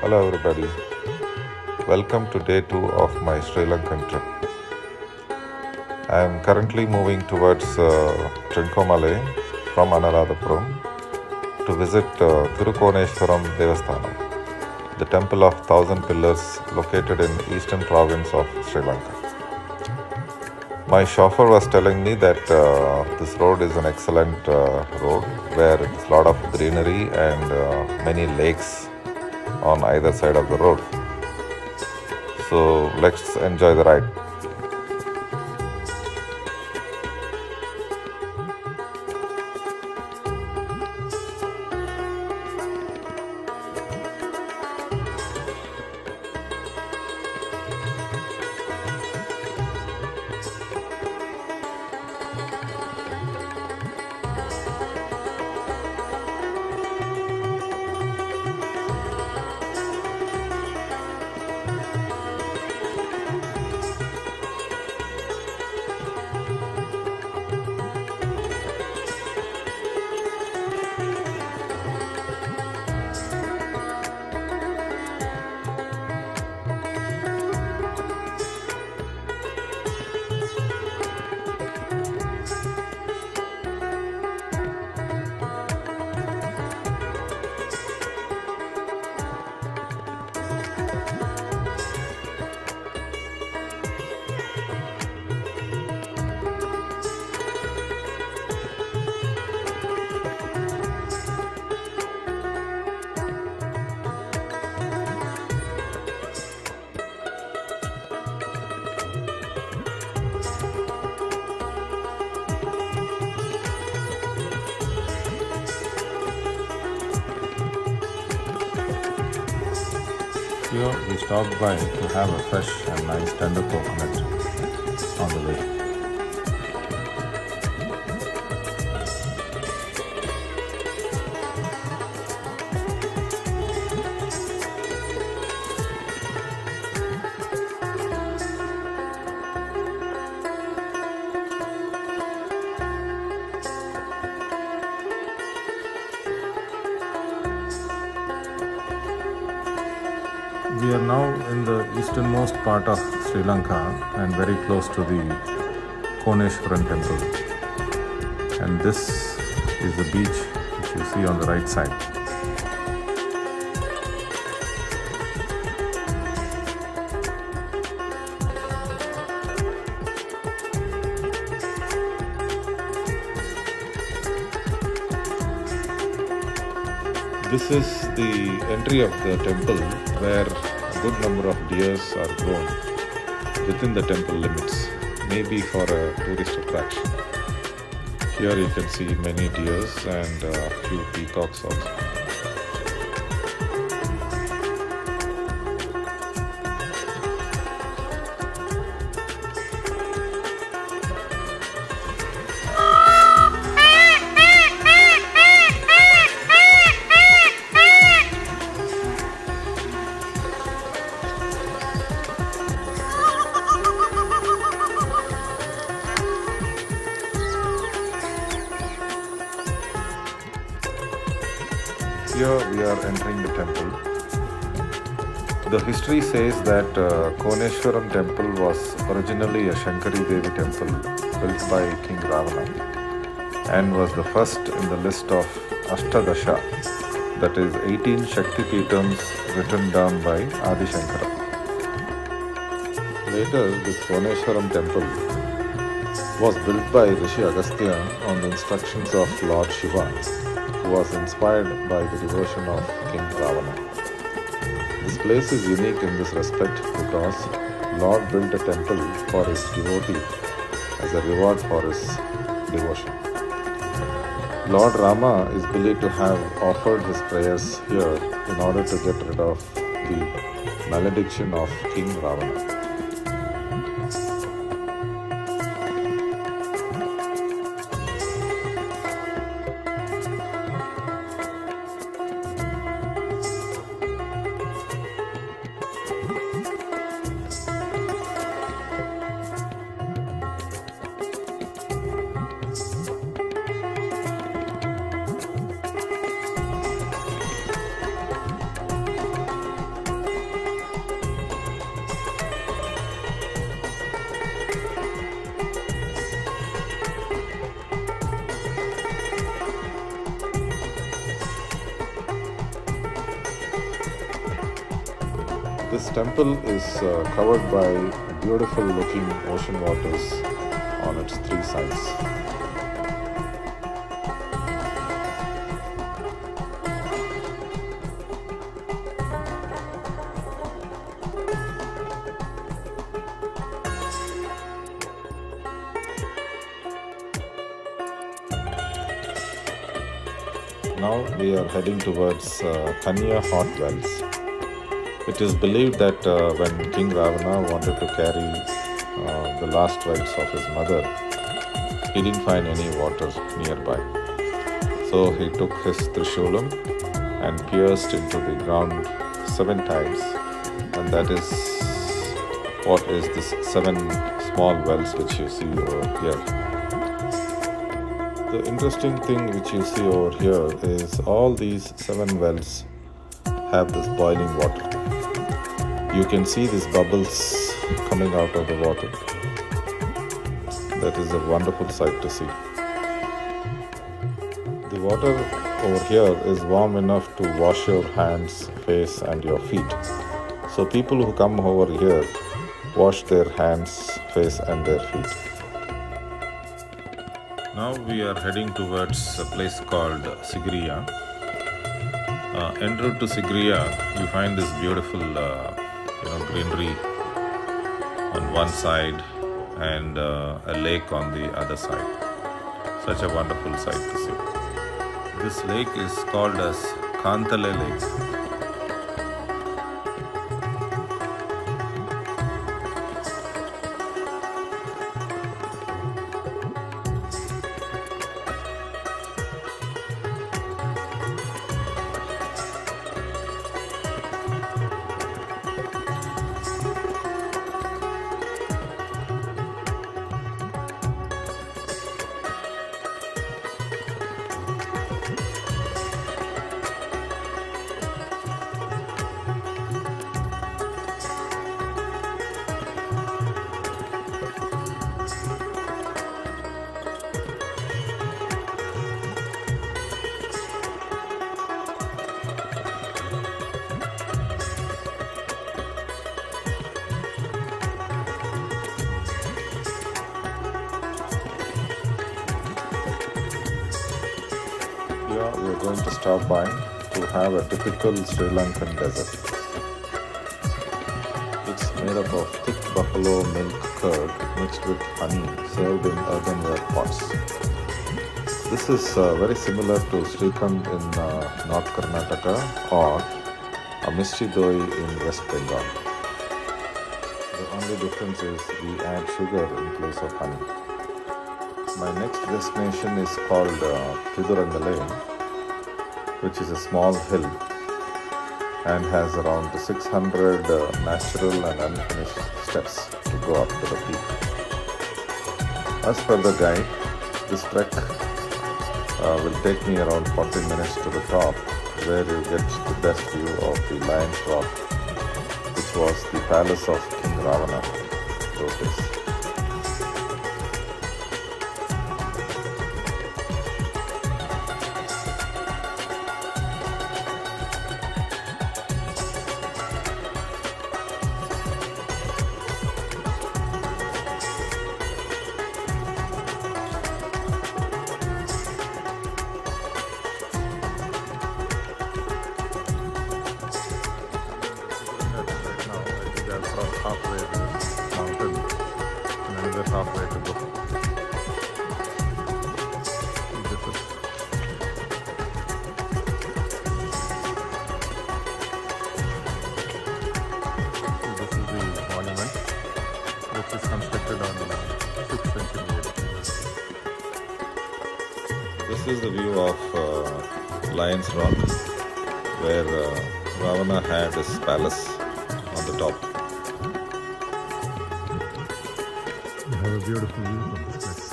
Hello, everybody. Welcome to day 2 of my Sri Lankan trip. I am currently moving towards Trincomalee from Anuradhapuram to visit Tirukoneshwaram Devasthanam, the temple of 1,000 pillars located in eastern province of Sri Lanka. My chauffeur was telling me that this road is an excellent road where it's a lot of greenery and many lakes on either side of the road. So let's enjoy the ride. Here we stopped by to have a fresh and nice tender coconut on the way. We are now in the easternmost part of Sri Lanka and very close to the Koneshwaram temple. And this is the beach which you see on the right side. This is the entry of the temple where a good number of deers are grown within the temple limits, maybe for a tourist attraction. Here you can see many deers and a few peacocks also. Here we are entering the temple. The history says that Koneshwaram temple was originally a Shankari Devi temple built by King Ravana and was the first in the list of Ashtadasha, that is 18 Shakti Peethams written down by Adi Shankara. Later, this Koneshwaram temple was built by Rishi Agastya on the instructions of Lord Shiva, who was inspired by the devotion of King Ravana. This place is unique in this respect because Lord built a temple for his devotee as a reward for his devotion. Lord Rama is believed to have offered his prayers here in order to get rid of the malediction of King Ravana. This temple is covered by beautiful looking ocean waters on its three sides. Now we are heading towards Kanya Hot Wells. It is believed that when King Ravana wanted to carry the last rites of his mother, he didn't find any water nearby. So he took his Trishulam and pierced into the ground 7 times, and that is what is this 7 small wells which you see over here. The interesting thing which you see over here is all these 7 wells have this boiling water. You can see these bubbles coming out of the water. That is a wonderful sight to see. The water over here is warm enough to wash your hands, face and your feet. So people who come over here wash their hands, face and their feet. Now we are heading towards a place called Sigiriya. En route to Sigiriya, you find this beautiful greenery on one side and a lake on the other side. Such a wonderful sight to see. This lake is called as Kantale Lake. Here we are going to stop by to have a typical Sri Lankan dessert. It's made up of thick buffalo milk curd mixed with honey, served in earthenware pots. This is very similar to Srikhand in North Karnataka or a Misti Doi in West Bengal. The only difference is we add sugar in place of honey. My next destination is called Tidurangale, which is a small hill and has around 600 natural and unfinished steps to go up to the peak. As per the guide, this trek will take me around 40 minutes to the top, where you get the best view of the Lion's Rock, which was the palace of King Ravana those days. Halfway to the mountain and another halfway to go. This is the monument which is constructed on the 6th century. This is the view of Lion's Rock, where Ravana had his palace on the top. We have a beautiful view from this place.